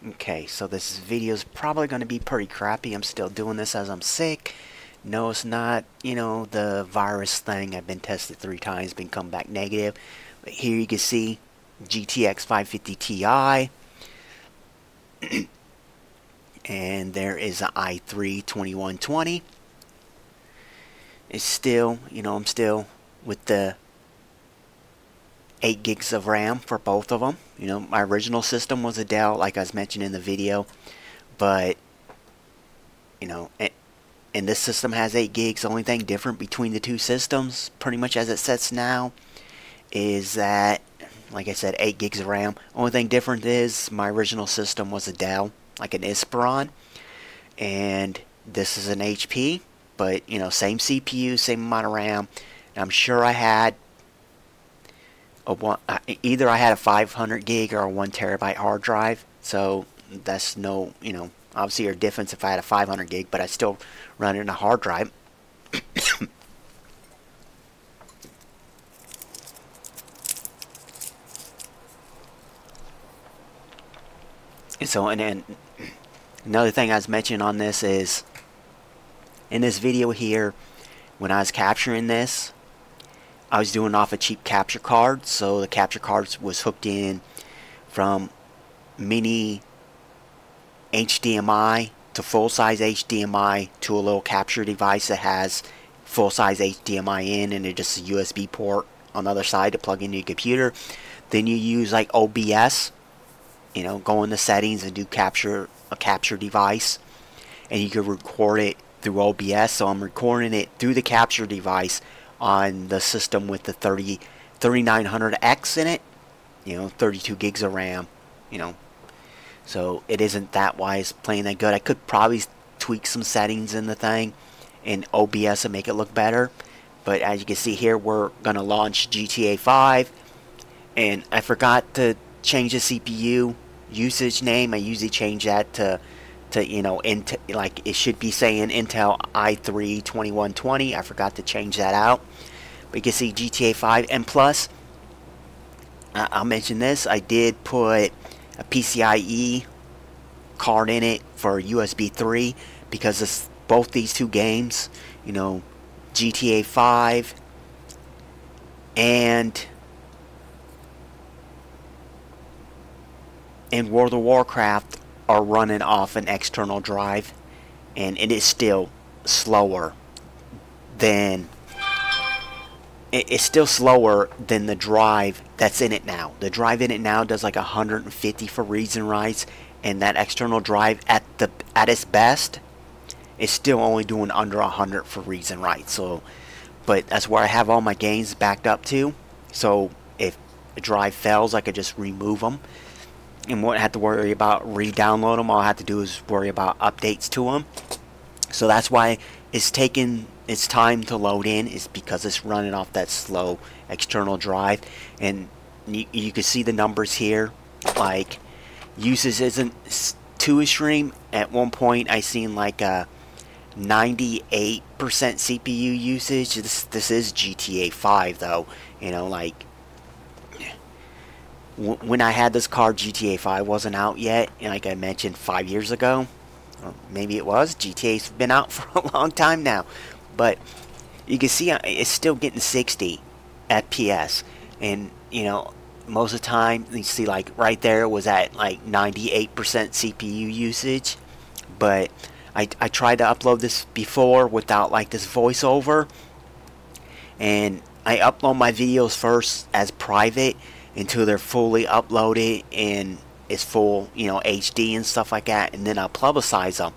Okay, so this video is probably going to be pretty crappy. I'm still doing this as I'm sick. No, it's not, the virus thing. I've been tested 3 times, been come back negative. But here you can see GTX 550 Ti. And there is an i3 2120. It's still, I'm still with the 8 gigs of RAM for both of them. My original system was a Dell, like I was mentioning in the video, but and this system has 8 gigs. The only thing different between the two systems, pretty much as it sits now, is that, like I said, 8 gigs of RAM. Only thing different is my original system was a Dell, like an Inspiron, and this is an HP, but same CPU, same amount of RAM. And I'm sure I had either I had a 500 gig or a 1 terabyte hard drive, so that's no, obviously a difference if I had a 500 gig, but I still run it in a hard drive. And then another thing I was mentioning on this is, in this video here, when I was capturing this, I was doing off a cheap capture card, so the capture card was hooked in from mini HDMI to full-size HDMI to a little capture device that has full-size HDMI in, and it's just a USB port on the other side to plug into your computer. Then you use like OBS, go in the settings and do a capture device, and you can record it through OBS. So I'm recording it through the capture device on the system with the 3900X in it, 32 gigs of RAM, so it isn't that wise playing that good. I could probably tweak some settings in the thing in OBS and make it look better, but as you can see here, we're gonna launch GTA 5, and I forgot to change the CPU usage name. I usually change that to like it should be saying Intel i3 2120. I forgot to change that out. But you can see GTA 5, and plus, I'll mention this, I did put a PCIe card in it for USB 3 because it's both these two games, GTA 5 and World of Warcraft are running off an external drive, and it is still slower than the drive that's in it now. The drive in it now does like 150 for reads and writes, and that external drive at its best is still only doing under 100 for reads and writes. So, but that's where I have all my games backed up to. So if a drive fails, I could just remove them and won't have to worry about re-download them. All I have to do is worry about updates to them. So that's why it's taking its time to load in, is because it's running off that slow external drive. And you can see the numbers here, like usage isn't too extreme. At one point I seen like a 98% CPU usage. This is GTA 5 though, like when I had this card, GTA 5 wasn't out yet, and like I mentioned 5 years ago, or maybe it was. GTA's been out for a long time now, but you can see it's still getting 60 FPS, and most of the time you see like right there it was at like 98% CPU usage. But I tried to upload this before without like this voiceover, and I upload my videos first as private until they're fully uploaded and it's full, HD and stuff like that, and then I'll publicize them.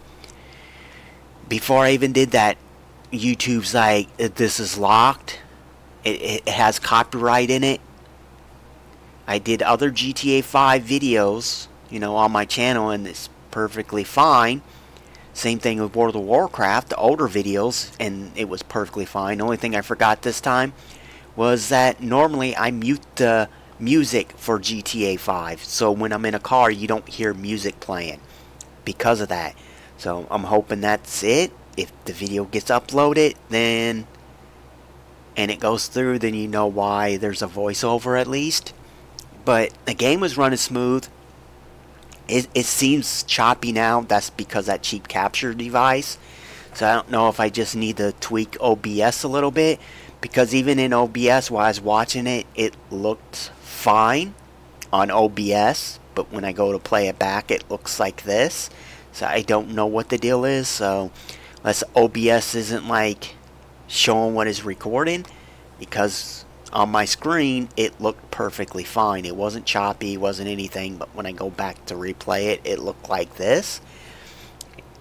Before I even did that, YouTube's like, this is locked. It has copyright in it. I did other GTA 5 videos, on my channel, and it's perfectly fine. Same thing with World of Warcraft, the older videos, and it was perfectly fine. The only thing I forgot this time was that normally I mute the music for GTA 5, so when I'm in a car you don't hear music playing because of that. So I'm hoping that's it. If the video gets uploaded and it goes through, then you know why there's a voiceover at least. But the game was running smooth. It seems choppy now. That's because that cheap capture device. So I don't know if I just need to tweak OBS a little bit, because even in OBS while I was watching it, it looked fine on OBS, but when I go to play it back, it looks like this. So I don't know what the deal is. So unless OBS isn't like showing what is recording, because on my screen it looked perfectly fine. It wasn't choppy, wasn't anything, but when I go back to replay it, it looked like this.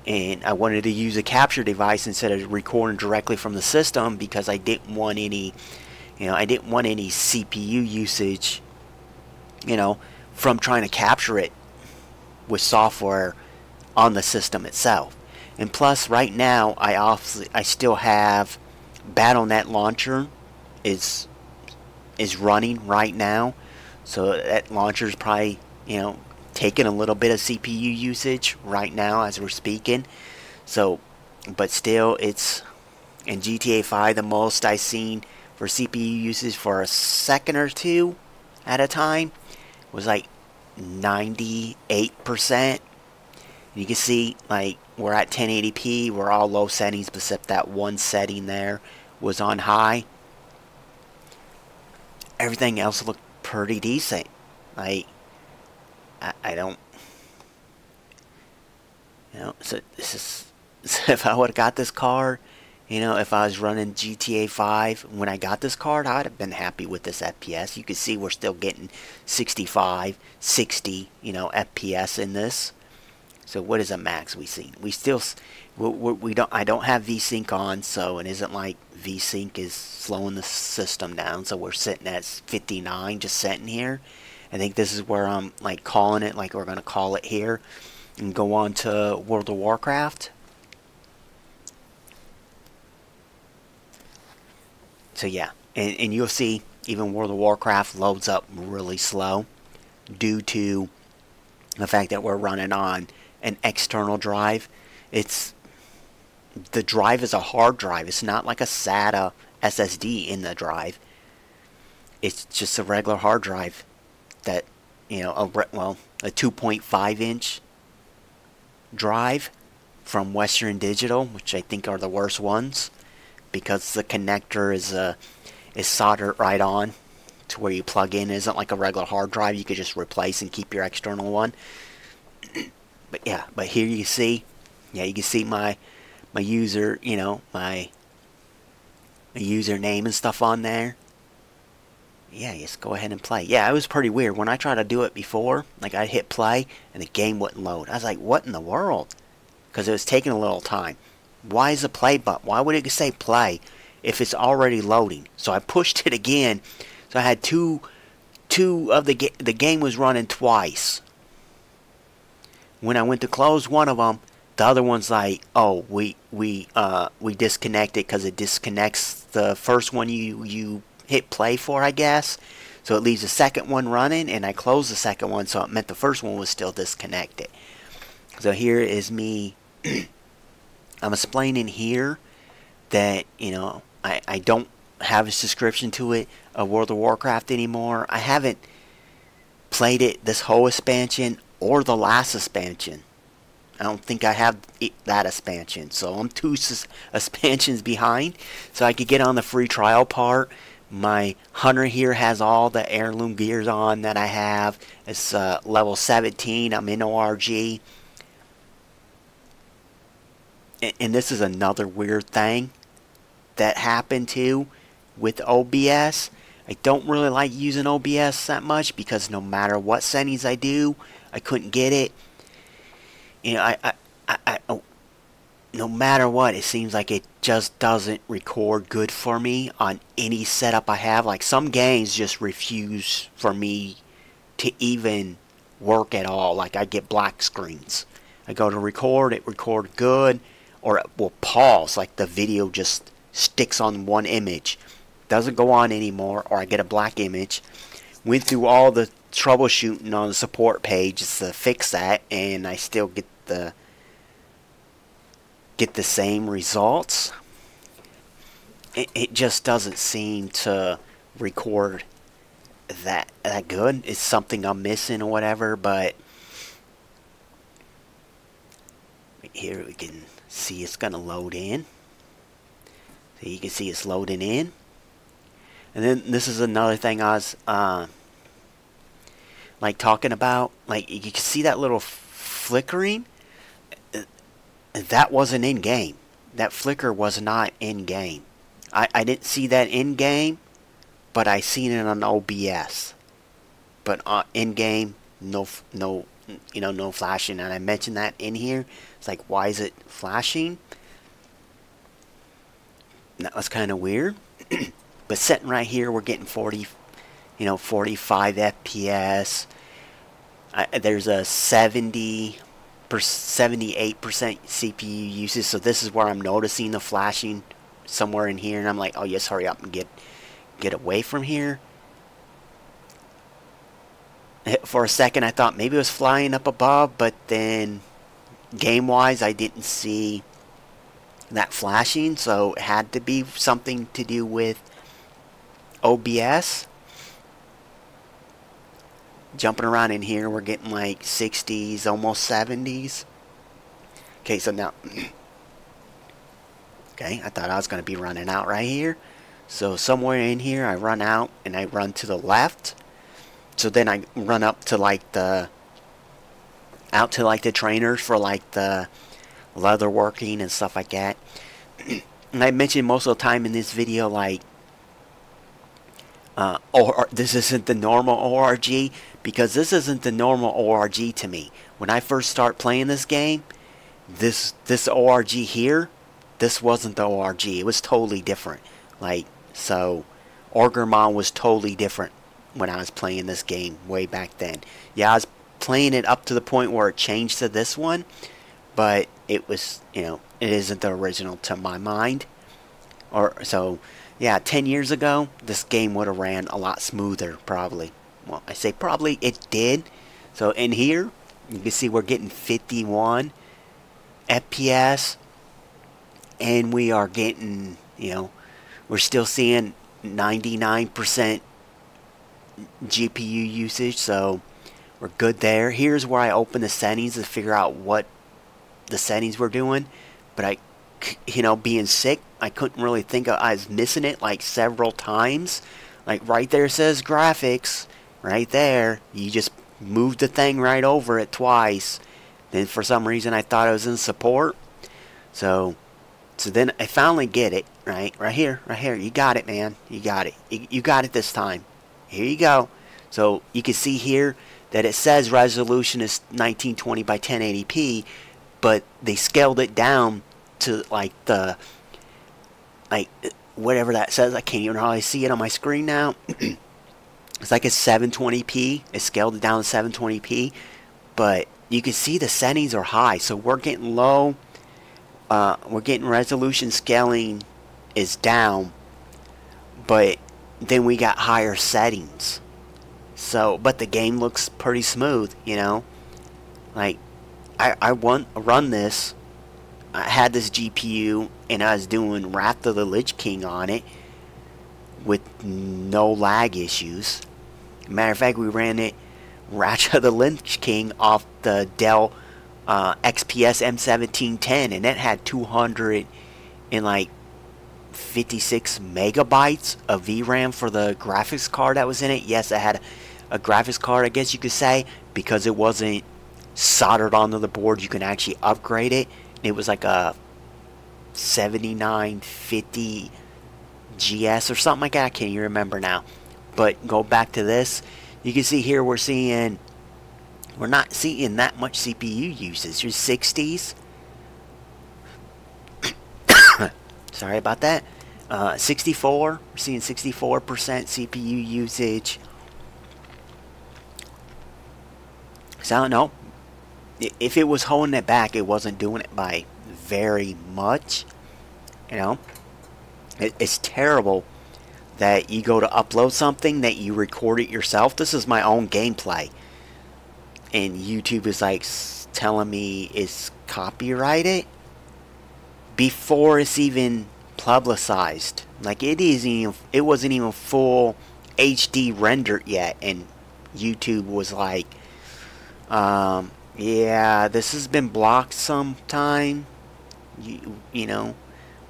And I wanted to use a capture device instead of recording directly from the system, because I didn't want any, I didn't want any CPU usage, from trying to capture it with software on the system itself. And plus, right now, I still have Battle.net launcher is running right now, so that launcher is probably taking a little bit of CPU usage right now as we're speaking. So, but still, it's in GTA 5 the most I've seen for CPU usage for a second or two at a time was like 98%. You can see like we're at 1080p. We're all low settings except that one setting there was on high. Everything else looked pretty decent. Like I don't, so this is, so if I would have got this card, if I was running GTA 5 when I got this card, I'd have been happy with this FPS. You can see we're still getting 65, 60, FPS in this. So what is a max we seen? We still, we don't, I don't have VSync on, so it isn't like VSync is slowing the system down. So we're sitting at 59, just sitting here. I think this is where I'm like calling it, like we're going to call it here, and go on to World of Warcraft. So yeah, and you'll see even World of Warcraft loads up really slow due to the fact that we're running on an external drive. The drive is a hard drive. It's not like a SATA SSD in the drive. It's just a regular hard drive that, a 2.5 inch drive from Western Digital, which I think are the worst ones, because the connector is soldered right on to where you plug in. It isn't like a regular hard drive you could just replace and keep your external one. But yeah, but here you see, you can see my user, my username and stuff on there. Yeah, just go ahead and play. Yeah, it was pretty weird. When I tried to do it before, like I hit play and the game wouldn't load. I was like, what in the world? Because it was taking a little time. Why is the play button? Why would it say play if it's already loading? So I pushed it again. So I had two of the game was running twice. When I went to close one of them, the other one's like, oh, we disconnected, because it disconnects the first one you hit play for, I guess. So it leaves the second one running, and I closed the second one, so it meant the first one was still disconnected. So here is me. I'm explaining here that, I don't have a subscription to it, World of Warcraft anymore. I haven't played it this whole expansion or the last expansion. I don't think I have that expansion. So I'm 2 expansions behind. So I could get on the free trial part. My hunter here has all the heirloom gears on that I have. It's level 17. I'm in ORG. And this is another weird thing that happened too with OBS. I don't really like using OBS that much, because no matter what settings I do, I couldn't get it. No matter what, it seems like it just doesn't record good for me on any setup I have. Like some games just refuse for me to even work at all. Like I get black screens. I go to record, it records good, or it will pause. Like the video just sticks on one image, doesn't go on anymore, or I get a black image. Went through all the troubleshooting on the support page to fix that, and I still get the same results. It just doesn't seem to record that good. It's something I'm missing or whatever, but here we can see it's gonna load in. So you can see it's loading in. And then this is another thing I was like talking about. Like you can see that little flickering. That wasn't in game. That flicker was not in game. I didn't see that in game, but I seen it on OBS. But in game, no flashing. And I mentioned that in here. It's like, why is it flashing? That was kind of weird. But sitting right here, we're getting 45 FPS. There's a 78% CPU usage. So this is where I'm noticing the flashing somewhere in here, and I'm like, oh yes, hurry up and get away from here. For a second, I thought maybe it was flying up above, but then game-wise, I didn't see that flashing, so it had to be something to do with OBS. Jumping around in here, we're getting like 60s, almost 70s. Okay, so now, okay, I thought I was going to be running out right here. So somewhere in here, I run out and I run to the left. So then I run up to like the trainers for like the leather working and stuff like that. And I mentioned most of the time in this video, like, this isn't the normal ORG, because this isn't the normal ORG to me. When I first start playing this game, this ORG here, this wasn't the ORG. It was totally different. Like, so Orgrimmon was totally different when I was playing this game way back then. Yeah, I was playing it up to the point where it changed to this one, but it was, it isn't the original to my mind. Or so, yeah, 10 years ago, this game would have ran a lot smoother, probably. Well, I say probably, it did. So in here, you can see we're getting 51 FPS, and we are getting, we're still seeing 99% GPU usage, so we're good there. Here's where I open the settings to figure out what the settings we're doing, but being sick, I couldn't really think of, I was missing it like several times. Like right there says graphics, right there. You just moved the thing right over it twice. Then for some reason I thought it was in support. So then I finally get it, right here. You got it, man. You got it. You got it this time. Here you go. So you can see here that it says resolution is 1920 by 1080p, but they scaled it down to like whatever that says. I can't even hardly see it on my screen now. It's like a 720p. It scaled it down to 720p, but you can see the settings are high, so we're getting low. We're getting resolution scaling is down, but then we got higher settings. So, but the game looks pretty smooth, Like, I run this. I had this GPU, and I was doing Wrath of the Lich King on it with no lag issues. Matter of fact, we ran it Wrath of the Lich King off the Dell XPS M1710, and it had 256 megabytes of VRAM for the graphics card that was in it. Yes, I had a graphics card, I guess you could say, because it wasn't soldered onto the board. You can actually upgrade it. It was like a 7950 GS or something like that. I can't even remember now. But go back to this. You can see here we're not seeing that much CPU usage. There's 60s. Sorry about that. 64. We're seeing 64% CPU usage. So I don't know. If it was holding it back, it wasn't doing it by very much. It's terrible that you go to upload something that you record it yourself. This is my own gameplay, and YouTube is like telling me it's copyrighted before it's even publicized. Like it wasn't even full HD rendered yet, and YouTube was like, Yeah, this has been blocked sometime. You know,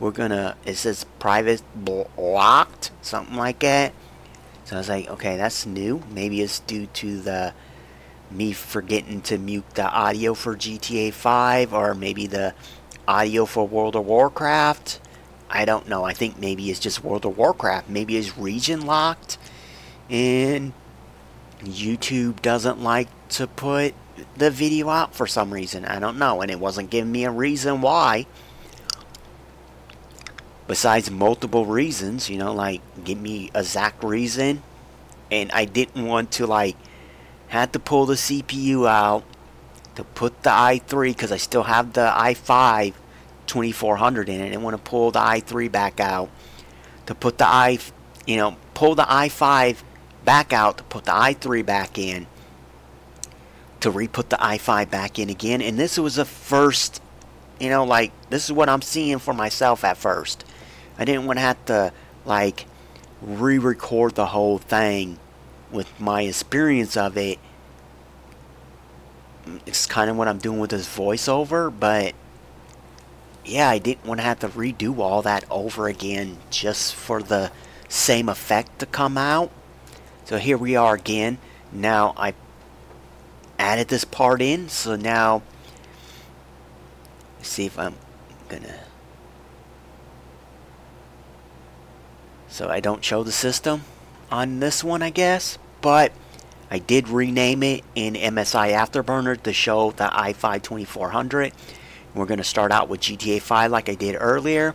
we're gonna, it says private blocked, something like that. So I was like, okay, that's new. Maybe it's due to the me forgetting to mute the audio for GTA 5, or maybe the audio for World of Warcraft. I don't know. I think maybe it's just World of Warcraft. Maybe it's region locked, and YouTube doesn't like to put the video out for some reason. I don't know, and it wasn't giving me a reason why. Besides multiple reasons, you know, like give me a exact reason. And I didn't want to, like, had to pull the CPU out to put the i3, because I still have the i5 2400 in it. I didn't want to pull the i3 back out to put the pull the i5 back out to put the i3 back in, to re-put the i5 back in again. And this was the first, like, this is what I'm seeing for myself at first. I didn't want to have to, like, re-record the whole thing with my experience of it. It's kind of what I'm doing with this voiceover, but yeah, I didn't want to have to redo all that over again just for the same effect to come out. So here we are again. Now I added this part in, so now let's see if I'm gonna, so I don't show the system on this one, I guess, but I did rename it in MSI Afterburner to show the i5 2400. We're going to start out with GTA 5 like I did earlier.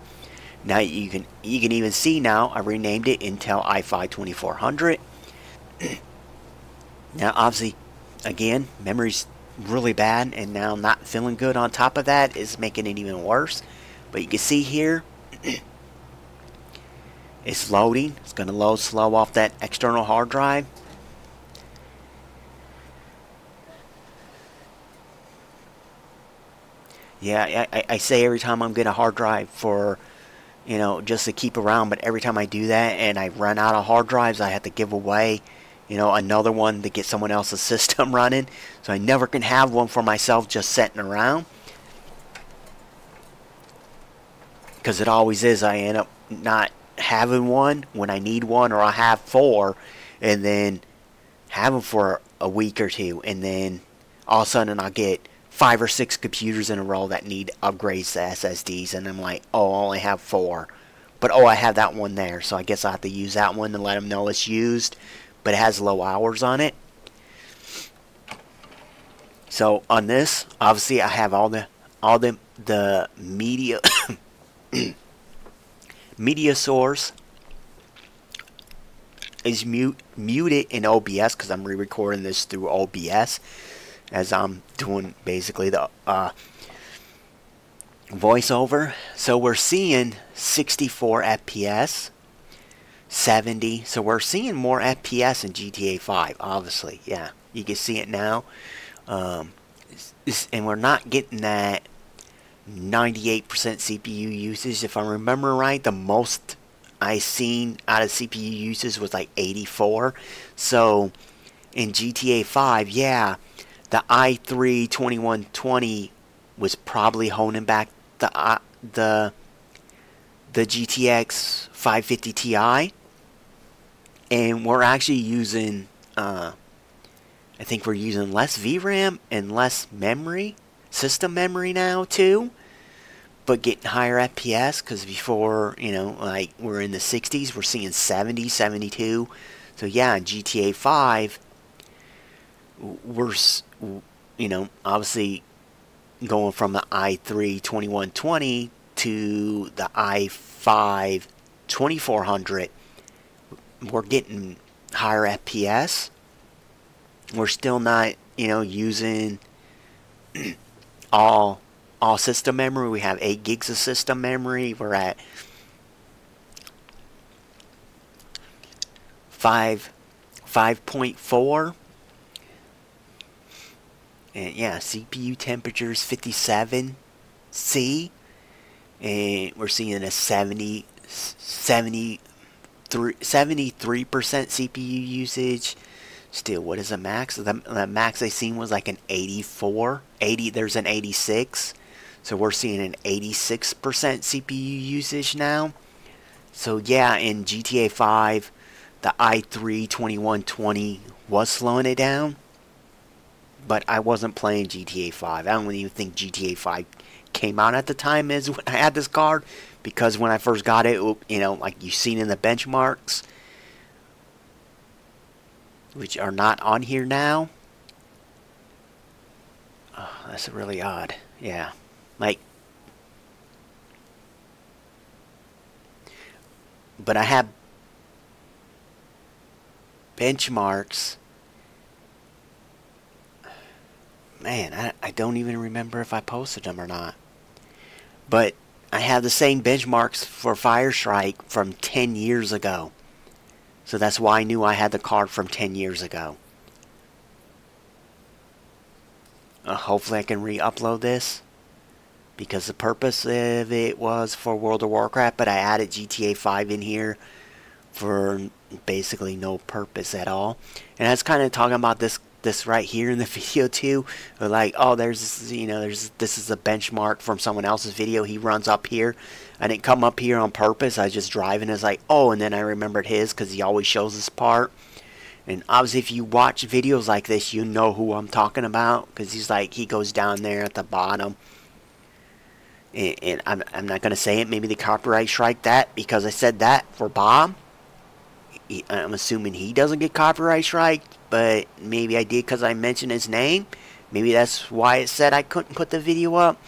Now you can even see now I renamed it Intel i5 2400. Now obviously, again, memory's really bad, and now not feeling good on top of that is making it even worse. But you can see here, it's loading. It's going to load slow off that external hard drive. Yeah, I say every time I'm getting a hard drive for, just to keep around, but every time I do that and I run out of hard drives, I have to give away, another one to get someone else's system running. So I never can have one for myself just sitting around. Because it always is, I end up not having one when I need one, or I have 4 and then have them for a week or two, and then all of a sudden I'll get 5 or 6 computers in a row that need upgrades to SSDs, and I'm like, oh, I only have 4, but oh, I have that one there, so I guess I have to use that one to let them know it's used, but it has low hours on it. So on this, obviously I have all the media media source is muted in OBS, because I'm re-recording this through OBS as I'm doing basically the voiceover. So we're seeing 64 FPS, 70. So we're seeing more FPS in GTA 5, obviously. Yeah, you can see it now. And we're not getting that 98% CPU usage. If I remember right, the most I seen out of CPU usage was like 84. So in GTA 5, yeah, the i3 2120 was probably holding back the GTX 550 Ti, and we're actually using I think we're using less VRAM and less memory, system memory now too, but getting higher FPS, because before, like, we're in the 60s, we're seeing 70, 72. So yeah, in GTA 5, we're, obviously going from the i3 2120 to the i5 2400. We're getting higher FPS. We're still not, using all system memory. We have 8 gigs of system memory. We're at 5.4. And yeah, CPU temperature is 57 C, and we're seeing a 73% CPU usage. Still, what is the max? The max I seen was like an 84. 80, there's an 86. So we're seeing an 86% CPU usage now. So yeah, in GTA 5, the i3 2120 was slowing it down. But I wasn't playing GTA 5. I don't even think GTA 5 came out at the time as when I had this card. Because when I first got it, you know, like you've seen in the benchmarks, which are not on here now. Oh, that's really odd. Yeah. Like, but I have benchmarks. Man, I don't even remember if I posted them or not. But I have the same benchmarks for Firestrike from 10 years ago. So that's why I knew I had the card from 10 years ago. Hopefully I can re-upload this. Because the purpose of it was for World of Warcraft. But I added GTA 5 in here for basically no purpose at all. And I was kind of talking about this right here in the video too. Like, oh, there's, you know, this is a benchmark from someone else's video. He runs up here. I didn't come up here on purpose. I was just driving. It's like, oh, and then I remembered his because he always shows this part. And obviously, if you watch videos like this, you know who I'm talking about because he's like, he goes down there at the bottom. And I'm not gonna say it. Maybe the copyright strike that because I said that for Bob. I'm assuming he doesn't get copyright strike, but maybe I did because I mentioned his name. Maybe that's why it said I couldn't put the video up.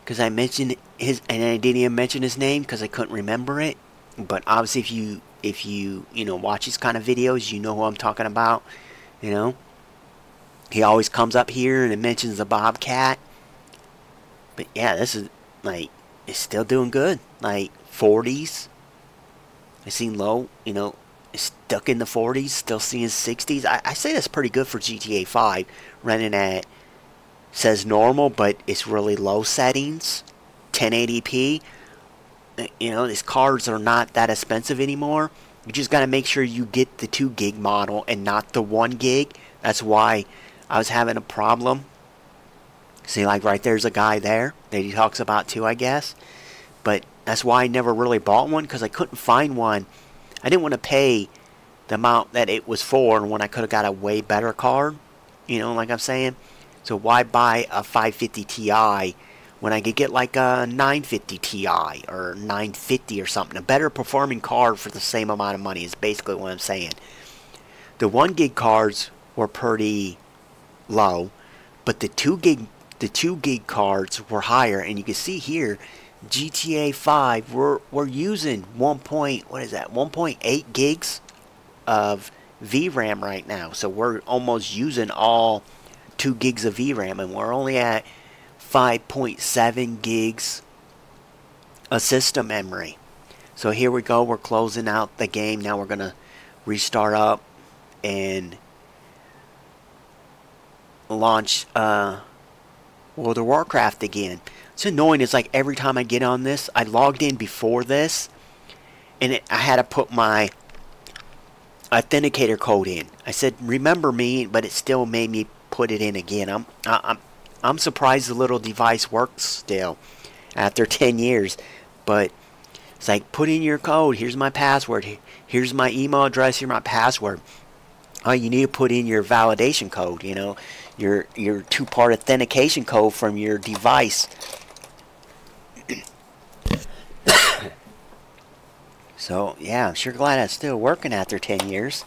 Because I mentioned his, and I didn't even mention his name because I couldn't remember it. But obviously, if you know, watch these kind of videos, you know who I'm talking about. You know, he always comes up here and it mentions the Bobcat. But yeah, this is like, it's still doing good. Like 40s. I seen low, you know, stuck in the 40s, still seeing 60s. I say that's pretty good for GTA 5, running at, says normal, but it's really low settings, 1080p. You know, these cards are not that expensive anymore. You just got to make sure you get the 2 gig model and not the 1 gig. That's why I was having a problem. See, like right there's a guy there that he talks about too, I guess. But that's why I never really bought one, because I couldn't find one. I didn't want to pay the amount that it was for when I could have got a way better card. You know, like I'm saying. So why buy a 550 Ti when I could get like a 950 Ti or 950 or something? A better performing card for the same amount of money is basically what I'm saying. The 1 gig cards were pretty low, but the 2 gig cards were higher, and you can see here GTA 5 we're using 1.8 gigs of VRAM right now. So we're almost using all 2 gigs of VRAM, and we're only at 5.7 gigs of system memory. So here we go, we're closing out the game. Now we're gonna restart up and launch World of Warcraft again. It's annoying. It's like every time I get on this, I logged in before this, and I had to put my authenticator code in. I said, "Remember me," but it still made me put it in again. I'm surprised the little device works still after 10 years. But it's like, put in your code. Here's my password. Here's my email address. Here's my password. Oh, you need to put in your validation code. You know, your 2-part authentication code from your device. So, yeah, I'm sure glad it's still working after 10 years.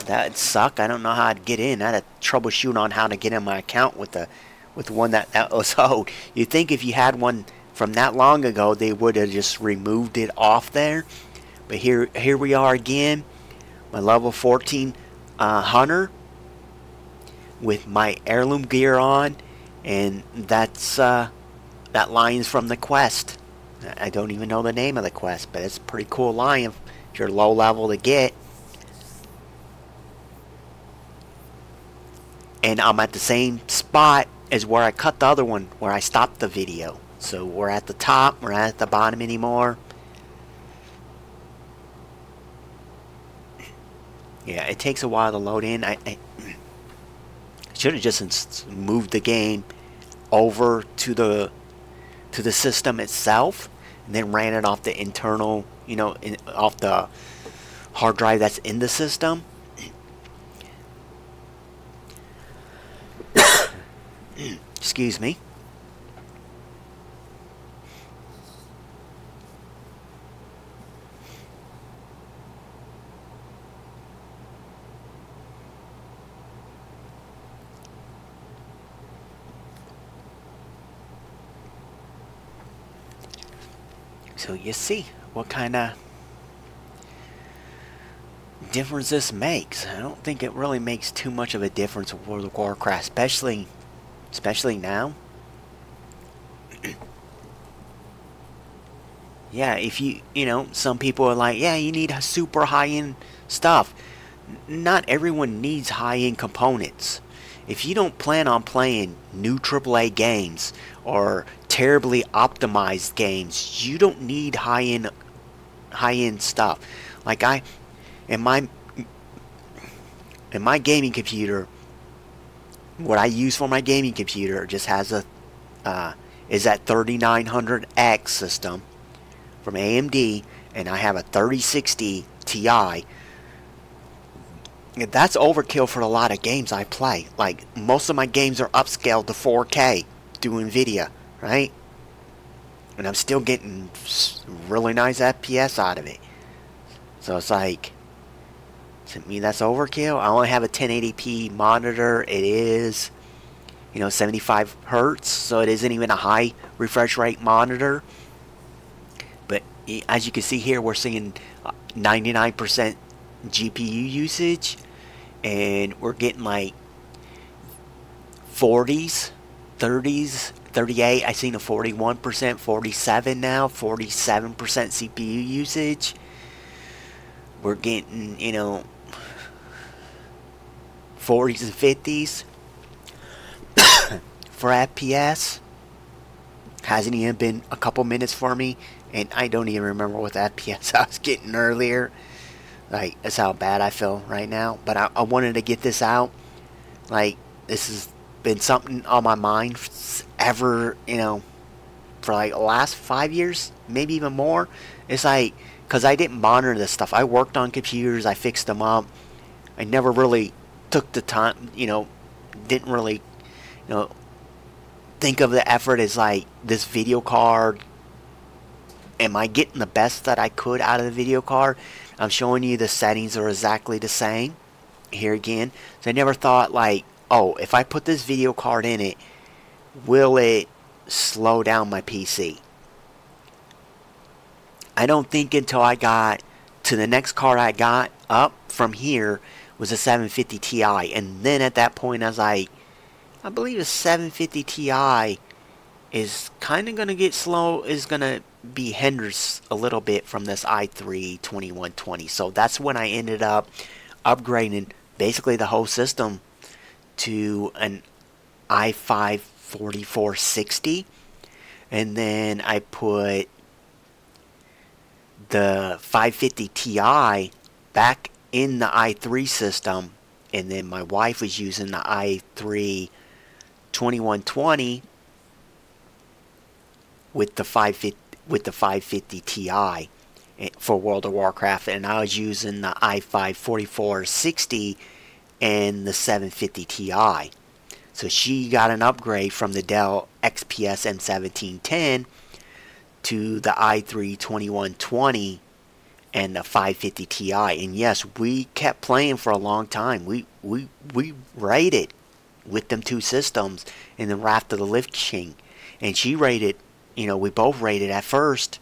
That'd suck. I don't know how I'd get in. I had to troubleshoot on how to get in my account with the one that was old. You'd think if you had one from that long ago, they would have just removed it off there. But here we are again. My level 14 hunter with my heirloom gear on. And that's that line's from the quest. I don't even know the name of the quest, but it's a pretty cool lion if you're low level to get. And I'm at the same spot as where I cut the other one, where I stopped the video. So we're at the top, we're not at the bottom anymore. Yeah, it takes a while to load in. I should have just moved the game over to the system itself, and then ran it off the internal, off the hard drive that's in the system. Excuse me. So you see what kind of difference this makes. I don't think it really makes too much of a difference with World of Warcraft, especially now. Yeah, if some people are like, yeah, you need super high-end stuff. Not everyone needs high-end components. If you don't plan on playing new AAA games or terribly optimized games, you don't need high-end stuff. Like in my gaming computer, what I use for my gaming computer just has is that 3900X system from AMD, and I have a 3060 Ti. That's overkill for a lot of games I play. Like, most of my games are upscaled to 4K through Nvidia, right? And I'm still getting really nice FPS out of it. So it's like, to me, that's overkill. I only have a 1080p monitor. It is, 75 hertz, so it isn't even a high refresh rate monitor. But as you can see here, we're seeing 99% GPU usage, and we're getting like 40s, 30s, 38. I seen a 41%, 47 now, 47% CPU usage. We're getting, 40s and 50s for FPS. Hasn't even been a couple minutes for me, and I don't even remember what the FPS I was getting earlier. Like, that's how bad I feel right now. But I wanted to get this out. Like, this has been something on my mind ever, for like the last 5 years, maybe even more. It's like, because I didn't monitor this stuff. I worked on computers, I fixed them up. I never really took the time, didn't really, think of the effort as like, this video card, am I getting the best that I could out of the video card? I'm showing you the settings are exactly the same here again. So I never thought like, oh, if I put this video card in it, will it slow down my PC? I don't think until I got to the next card I got up from here was a 750 Ti. And then at that point I was like, I believe a 750 Ti is kind of going to get slow, is going to be hindered a little bit from this i3 2120. So that's when I ended up upgrading basically the whole system to an i5 4460, and then I put the 550 Ti back in the i3 system, and then my wife was using the i3 2120 with the 550 Ti for World of Warcraft, and I was using the i5 4460 and the 750 Ti. So she got an upgrade from the Dell XPS M1710 to the i3 2120 and the 550 Ti. And yes, we kept playing for a long time. We raided with them two systems in the Wrath of the Lich King, and she raided. We both raided at first.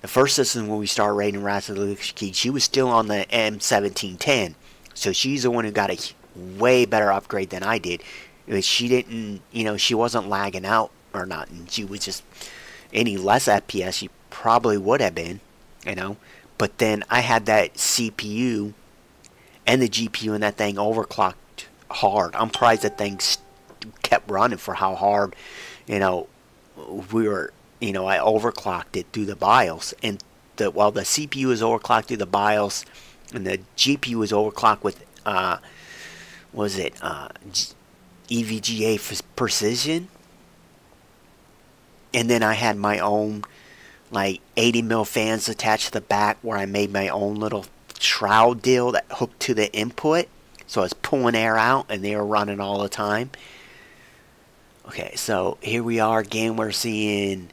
The first system when we started raiding Wrath of the Lich King, she was still on the M1710. So she's the one who got a way better upgrade than I did. She didn't, she wasn't lagging out or nothing. She was just any less FPS she probably would have been, But then I had that CPU and the GPU and that thing overclocked hard. I'm surprised that thing kept running for how hard, we were, I overclocked it through the BIOS. And while the CPU is overclocked through the BIOS, and the GPU was overclocked with was it EVGA precision, and then I had my own like 80 mil fans attached to the back where I made my own little shroud deal that hooked to the input, so I was pulling air out and they were running all the time. Okay, so here we are again. We're seeing,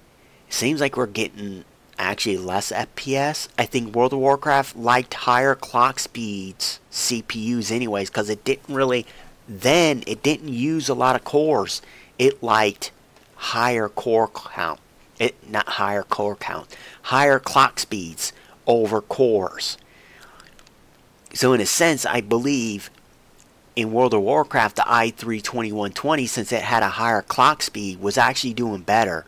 seems like we're getting actually less FPS. I think World of Warcraft liked higher clock speeds CPUs anyways, because it didn't really, then it didn't use a lot of cores. It liked higher core count. Not higher core count, higher clock speeds over cores. So in a sense, I believe in World of Warcraft, the i3-2120, since it had a higher clock speed, was actually doing better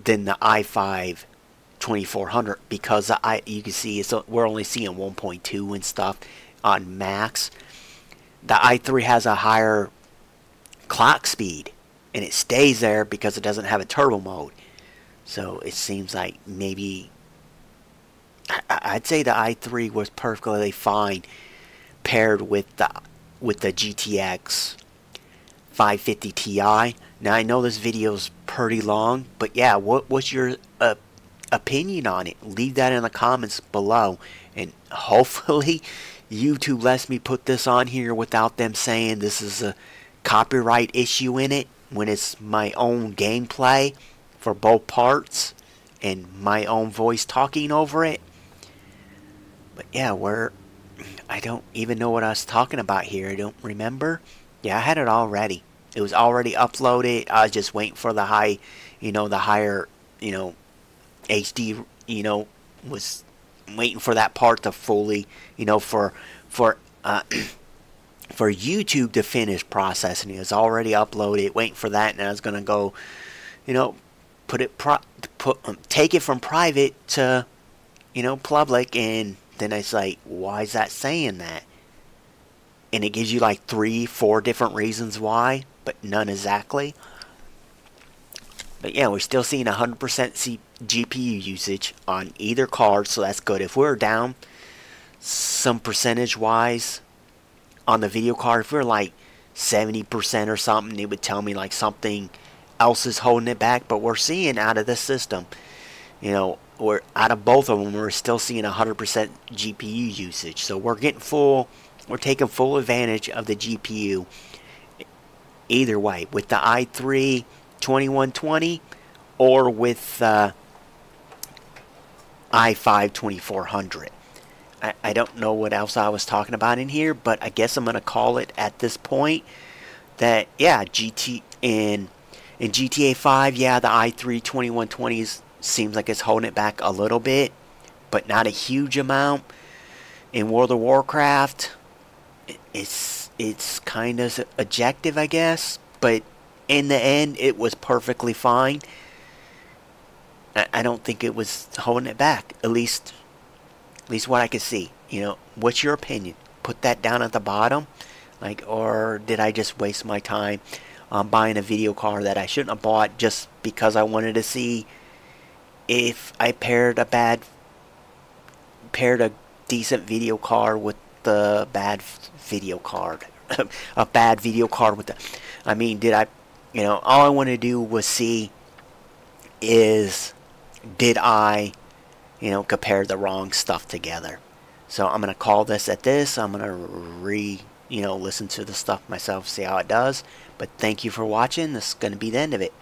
than the i5-2400, because you can see we're only seeing 1.2 and stuff on max. The i3 has a higher clock speed, and it stays there because it doesn't have a turbo mode. So it seems like maybe I'd say the i3 was perfectly fine paired with the GTX 550 Ti. Now I know this video's pretty long, but yeah, what's your opinion on it? Leave that in the comments below, and hopefully YouTube lets me put this on here without them saying this is a copyright issue in it, when it's my own gameplay for both parts and my own voice talking over it. But yeah, I don't even know what I was talking about here. I don't remember. Yeah, I had it already. It was already uploaded. I was just waiting for the high, the higher, HD, was waiting for that part to fully, for YouTube to finish processing. It was already uploaded, waiting for that, and I was gonna go, take it from private to, public, and then it's like, why is that saying that? And it gives you like 3-4 different reasons why, but none exactly. But yeah, we're still seeing 100% GPU usage on either card, so that's good. If we're down some percentage wise on the video card, if we're like 70% or something, it would tell me like something else is holding it back. But we're seeing out of this system, we're out of both of them, we're still seeing 100% GPU usage. So we're taking full advantage of the GPU either way, with the i3-2120 or with i5-2400. I don't know what else I was talking about in here, but I guess I'm going to call it at this point that, yeah, in GTA 5, yeah, the i3-2120 seems like it's holding it back a little bit, but not a huge amount. In World of Warcraft, it's kind of objective, I guess, but in the end, it was perfectly fine. I don't think it was holding it back, at least what I could see. What's your opinion? Put that down at the bottom. Or did I just waste my time buying a video card that I shouldn't have bought just because I wanted to see if I paired a decent video card with the bad video card. A bad video card with the, did I, all I wanted to do was see is, did I, compare the wrong stuff together. So I'm going to call this at this. I'm going to listen to the stuff myself, see how it does. But thank you for watching. This is going to be the end of it.